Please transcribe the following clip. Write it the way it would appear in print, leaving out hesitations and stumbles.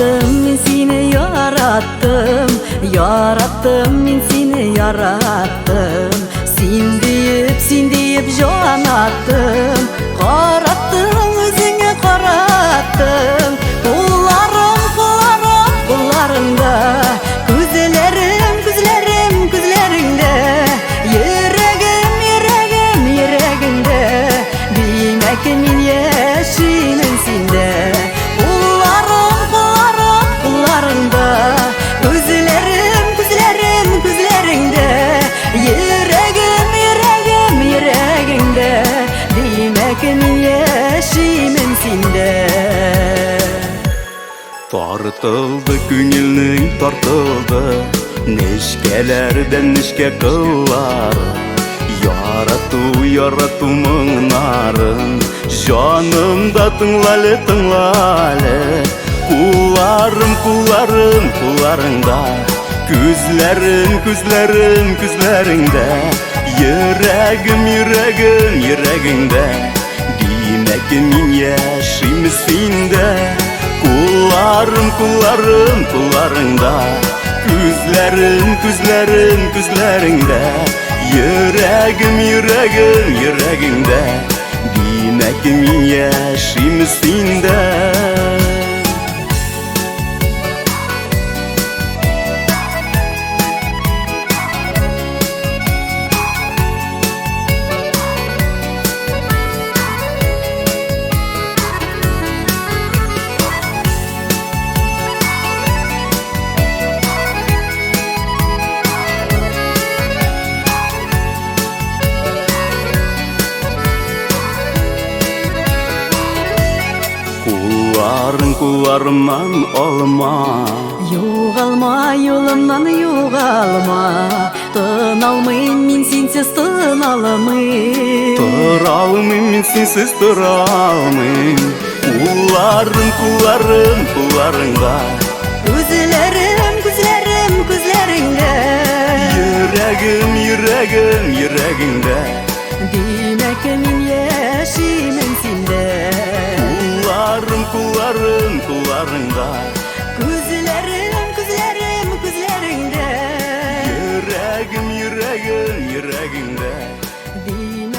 yarattım, men seni yarattım, yarattım, men seni yarattım. Sen deyip jon attım, qarattım, özüңe qarattım. Kullarımda, күзләреңдә, йөрәгемдә, димәк мин яшимен синдә. Кулларыңда, күзләреңдә, йөрәгемдә, димәк мин яшимен синдә. Тартылды күңелнең тартылды, нечкәләрдән нечкә кыллары. Ярату моңнарын, җанымда тыңлалы. Кулларыңда, күзләреңдә, йөрәгемдә, димәк мин яшимен синдә. Кулларыңда, күзләреңдә, йөрәгемдә, димәк мин яшимен синдә. Кулларымнан алма, Югалма, юлымнан югалма, тыналмыйм мин синсез тыналмыйм. Тұралмыйм мин синсез тұралмыйм. Кулларыңда, күзләреңдә, йөрәгемдә, димәк мин яшимен синдә. Кулларыңда, күзләреңдә, йөрәгемдә, димәк